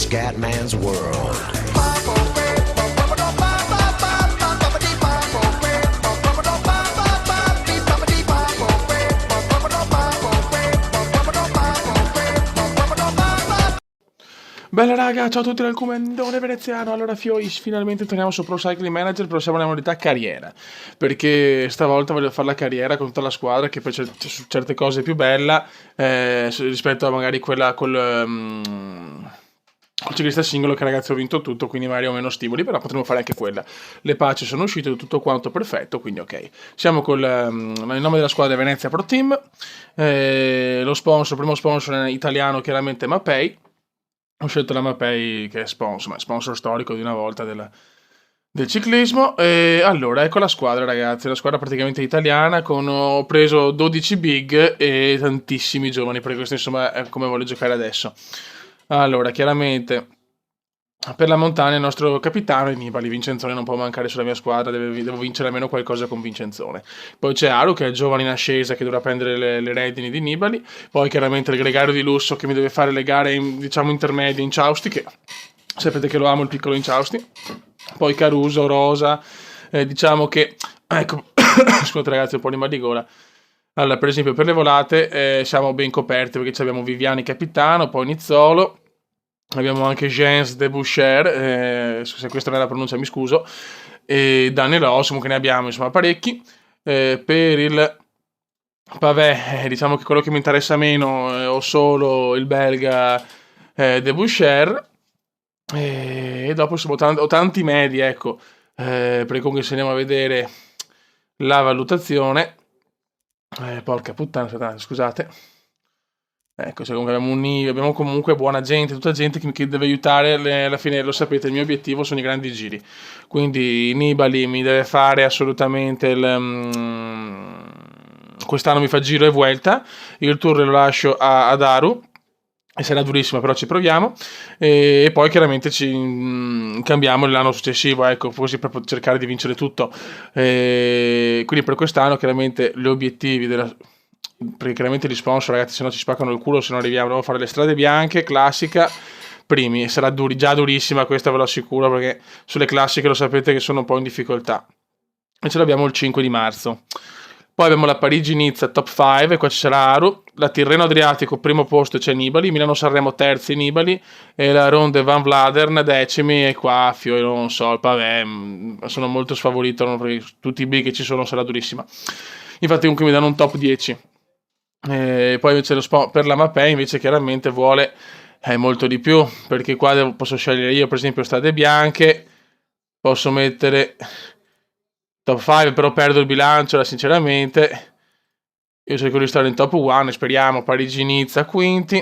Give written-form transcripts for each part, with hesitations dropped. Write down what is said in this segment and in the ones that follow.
Scatman's World. Bella raga, ciao a tutti dal Comandone Veneziano. Allora Fiois, finalmente torniamo su Pro Cycling Manager, però siamo nella modalità carriera, perché stavolta voglio fare la carriera con tutta la squadra, che poi su certe cose è più bella rispetto a magari quella col ciclista singolo, che ragazzi ho vinto tutto, quindi magari ho meno stimoli, però potremmo fare anche quella. Le patch sono uscite, tutto quanto perfetto, quindi ok. Siamo con il nome della squadra è Venezia Pro Team, lo sponsor, primo sponsor è italiano, chiaramente Mapei. Ho scelto la Mapei, che è sponsor storico di una volta del ciclismo. E allora, ecco la squadra, ragazzi. La squadra praticamente italiana. Ho preso 12 big e tantissimi giovani, perché questo insomma è come voglio giocare adesso. Allora, chiaramente per la montagna il nostro capitano è Nibali. Vincenzone non può mancare sulla mia squadra, devo vincere almeno qualcosa con Vincenzone. Poi c'è Aru, che è il giovane in ascesa, che dovrà prendere le redini di Nibali. Poi chiaramente il gregario di lusso, che mi deve fare le gare diciamo intermedie in Ciausti, che sapete che lo amo, il piccolo in Ciausti. Poi Caruso, Rosa, diciamo che ecco scusate ragazzi, un po' di mal di gola. Allora, per esempio per le volate siamo ben coperti, perché abbiamo Viviani capitano, poi Nizzolo. Abbiamo anche Jens de Boucher, se questa non è la pronuncia mi scuso, e Daniel Ross, comunque ne abbiamo insomma parecchi. Per il pavé, diciamo che quello che mi interessa meno ho solo il belga de Boucher, e dopo insomma, ho tanti medi, ecco, perché comunque se andiamo a vedere la valutazione, porca puttana, scusate. Ecco, cioè comunque abbiamo comunque buona gente, tutta gente che deve aiutare, alla fine lo sapete, il mio obiettivo sono i grandi giri, quindi Nibali mi deve fare assolutamente quest'anno mi fa Giro e Vuelta, il Tour lo lascio ad Aru, e sarà durissimo, però ci proviamo, e poi chiaramente ci cambiamo l'anno successivo, ecco, così per cercare di vincere tutto. Quindi per quest'anno chiaramente gli obiettivi perché chiaramente gli sponsor, ragazzi, se no ci spaccano il culo, se non arriviamo, dobbiamo fare le strade bianche, classica, primi, e sarà già durissima questa, ve lo assicuro, perché sulle classiche lo sapete che sono un po' in difficoltà, e ce l'abbiamo il 5 di marzo. Poi abbiamo la Parigi-Nizza top 5, e qua ci sarà Aru, la Tirreno Adriatico primo posto c'è Nibali, Milano-Sanremo terzi Nibali, e la Ronde Van Vladern decimi, e qua io non so, il pavé, sono molto sfavorito, perché tutti i big che ci sono sarà durissima. Infatti comunque mi danno un top 10. Poi invece per la Mapei invece chiaramente vuole molto di più, perché qua posso scegliere io per esempio strade bianche, posso mettere top 5, però perdo il bilancio sinceramente. Io cerco di stare in top 1, speriamo. Parigi-Nizza quinti,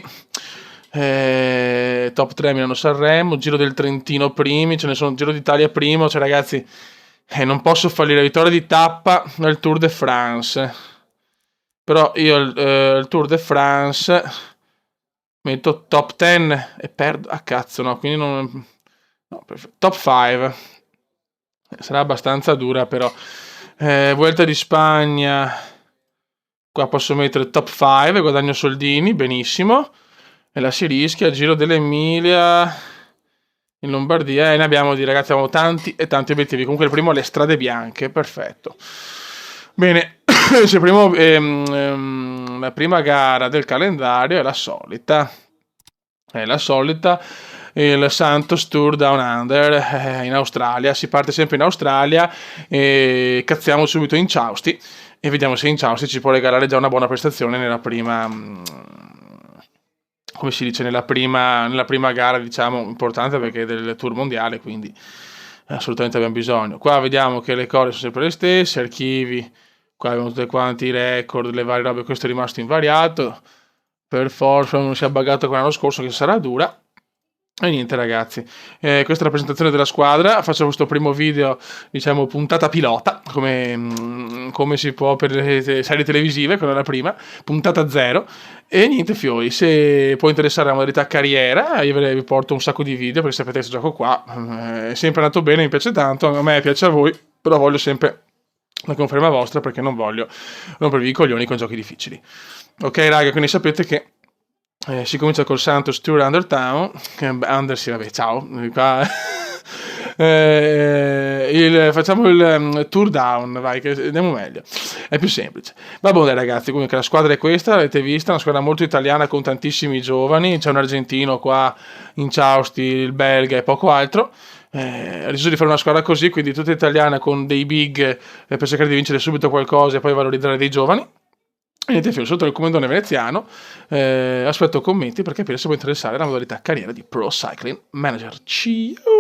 top 3 Milano-Sanremo, Giro del Trentino primi, ce ne sono, Giro d'Italia primo, cioè ragazzi non posso fallire, vittoria di tappa nel Tour de France. Però io il Tour de France metto top 10 e perdo a cazzo, no, quindi non, no, top 5 sarà abbastanza dura, però Vuelta di Spagna, qua posso mettere top 5 e guadagno soldini, benissimo, e la si rischia. Giro dell'Emilia in Lombardia, e ne abbiamo ragazzi, abbiamo tanti e tanti obiettivi. Comunque il primo le strade bianche, perfetto. Bene, la prima gara del calendario è la solita, il Santos Tour Down Under in Australia. Si parte sempre in Australia e cazziamo subito in Ciausti e vediamo se in Ciausti ci può regalare già una buona prestazione nella prima, come si dice, nella prima gara, diciamo, importante, perché è del Tour mondiale, quindi assolutamente abbiamo bisogno. Qua vediamo che le cose sono sempre le stesse, archivi, qua abbiamo tutti quanti i record, le varie robe, questo è rimasto invariato, per forza non si è buggato come l'anno scorso, che sarà dura. E niente ragazzi, questa è la presentazione della squadra. Faccio questo primo video, diciamo puntata pilota, come si può per le serie televisive, quella è la prima, puntata 0. E niente fioi, se può interessare la modalità carriera, io vi porto un sacco di video, perché sapete che questo gioco qua è sempre andato bene, mi piace tanto, a me piace a voi, però voglio sempre la conferma vostra, perché non voglio rompervi i coglioni con giochi difficili. Ok raga, quindi sapete che Si comincia col Santos Tour Under Town, Under sì, vabbè, ciao. Qua, facciamo il Tour Down, vai, che andiamo meglio, è più semplice. Va bene ragazzi, comunque la squadra è questa, l'avete vista, una squadra molto italiana con tantissimi giovani, c'è un argentino qua in Ciausti, il belga e poco altro. Ha deciso di fare una squadra così, quindi tutta italiana con dei big per cercare di vincere subito qualcosa e poi valorizzare dei giovani. E niente, fino sotto il comandone veneziano. Aspetto commenti per capire se può interessare la modalità carriera di Pro Cycling Manager. Ciao!